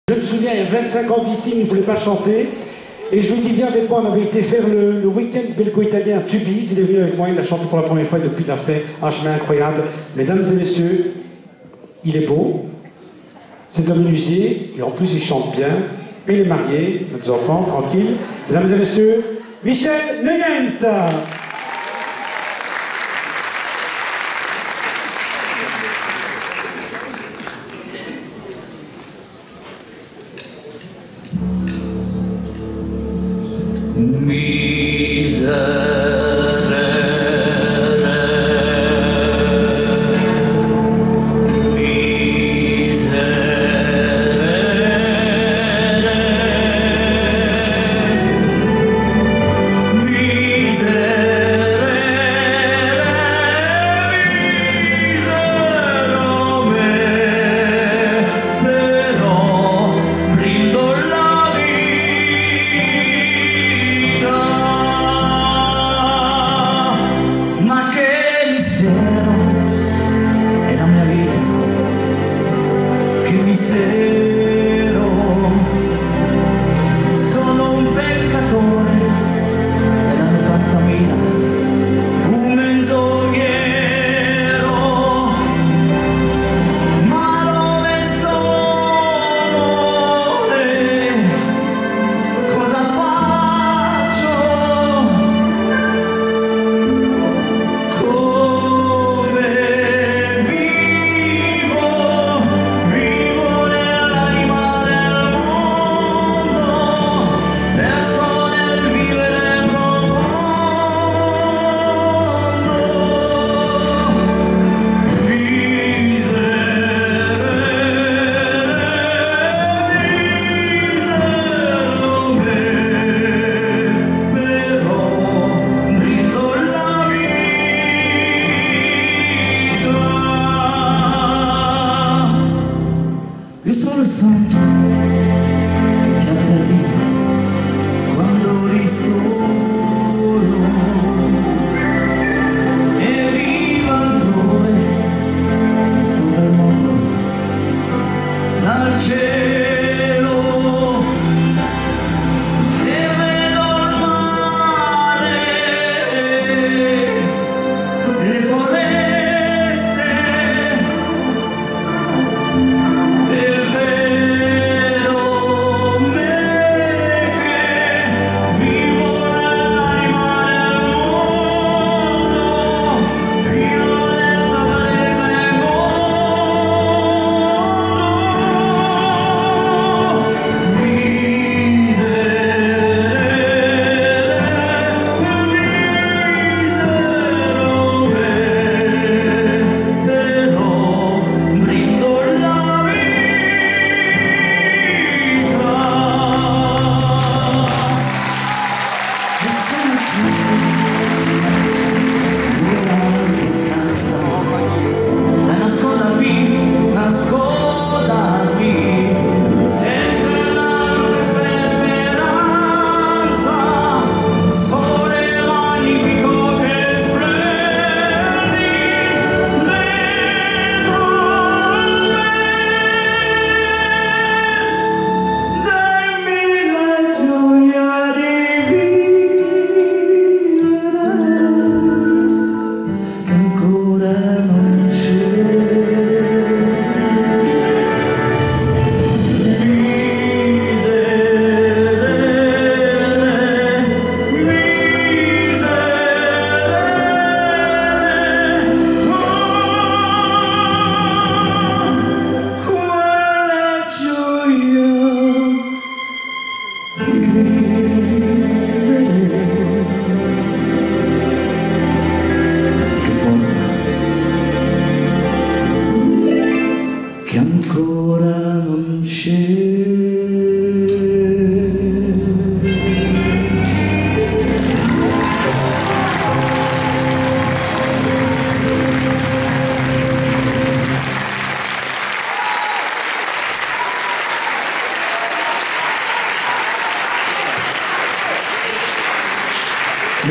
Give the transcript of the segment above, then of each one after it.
Je me souviens, il y a 25 ans d'ici, il ne voulait pas chanter. Et je lui dis, viens avec moi, on avait été faire le week-end belgo-italien à Tubize. Il est venu avec moi, il a chanté pour la première fois et depuis il a fait un chemin incroyable. Mesdames et messieurs, il est beau, c'est un menuisier, et en plus il chante bien. Et il est marié, il a deux enfants, tranquille. Mesdames et messieurs, Michel Leyens.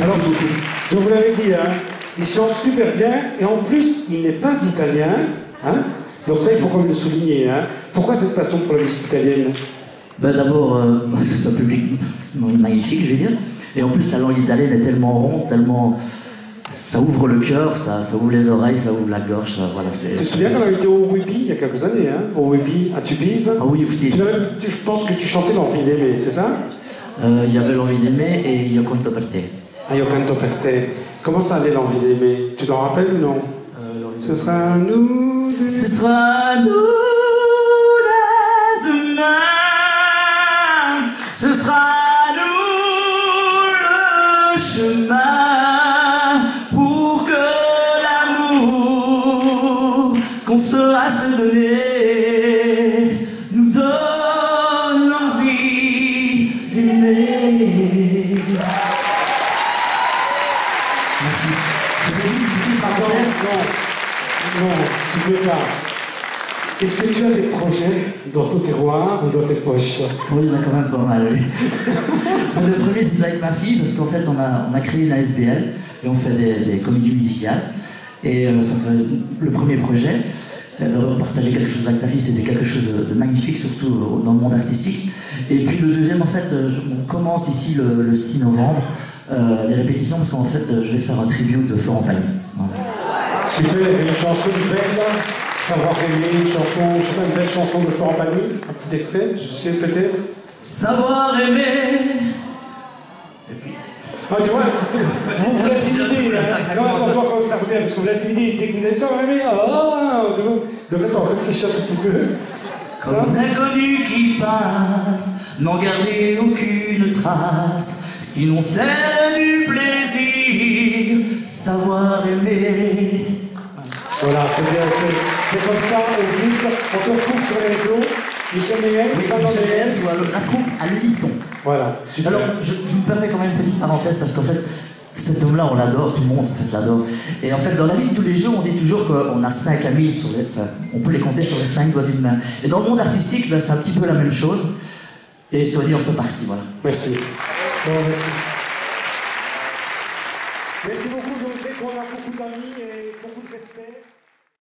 Alors, je vous l'avais dit, hein, il chante super bien et en plus, il n'est pas italien. Hein, Donc ça, il faut quand même le souligner. Hein. Pourquoi cette passion pour la musique italienne? Ben d'abord, c'est un public magnifique, je vais dire. Et en plus, la langue italienne est tellement ronde, tellement... Ça ouvre le cœur, ça ouvre les oreilles, ça ouvre la gorge, ça, voilà. Tu te souviens qu'on avait été au Webi il y a quelques années, hein, au Webi à Tubize? Ah oui, oui. Je pense que tu chantais l'envie d'aimer, c'est ça? Il y avait l'envie d'aimer et Io conto per te. Ah, Io canto per te. Comment ça allait l'envie d'aimer? Tu t'en rappelles ou non? Ce sera nous. Ce sera nous demain. Ce sera nous le chemin pour que l'amour qu'on sera se donner nous donne l'envie d'aimer. Merci. Je vais dire une petite parenthèse. Non, tu ne peux pas. Est-ce que tu as des projets dans ton tiroir ou dans tes poches? Oui, il y en a quand même pas mal, oui. Le premier, c'est avec ma fille, parce qu'en fait, on a créé une ASBL et on fait des comédies musicales. Et ça, c'est le premier projet. Partager quelque chose avec sa fille, c'était quelque chose de magnifique, surtout dans le monde artistique. Et puis le deuxième, en fait, on commence ici le 6 novembre, les répétitions, parce qu'en fait, je vais faire un tribute de Florent Pagny. Voilà. Super, une chanson belle, savoir aimer, une chanson, je sais pas, une belle chanson de Florent Pagny, un petit extrait, je sais peut-être. Savoir aimer. Et puis... Ah, tu vois, vous l'intimidez, là. Non, attends, toi, quand ça revient, parce que vous l'intimidez, dès que vous allez savoir aimer, donc attends, réfléchis un tout petit peu. Comme l'inconnu qui passe, n'en garder aucune trace, sinon c'est du plaisir, savoir aimer. Voilà, c'est bien, c'est comme ça, on te retrouve sur les réseaux. Michel Ménez, oui, c'est pas dans les Ménez, ou la troupe à l'unisson. Voilà, super. Alors, je me permets quand même une petite parenthèse, parce qu'en fait, cet homme-là, on l'adore, tout le monde en fait l'adore. Et en fait, dans la vie de tous les jours, on dit toujours qu'on a 5 amis, on peut les compter sur les 5 doigts d'une main. Et dans le monde artistique, ben, c'est un petit peu la même chose. Et Tony en fait partie, voilà. Merci. Bon, merci. Merci beaucoup, je vous sais qu'on a beaucoup d'amis.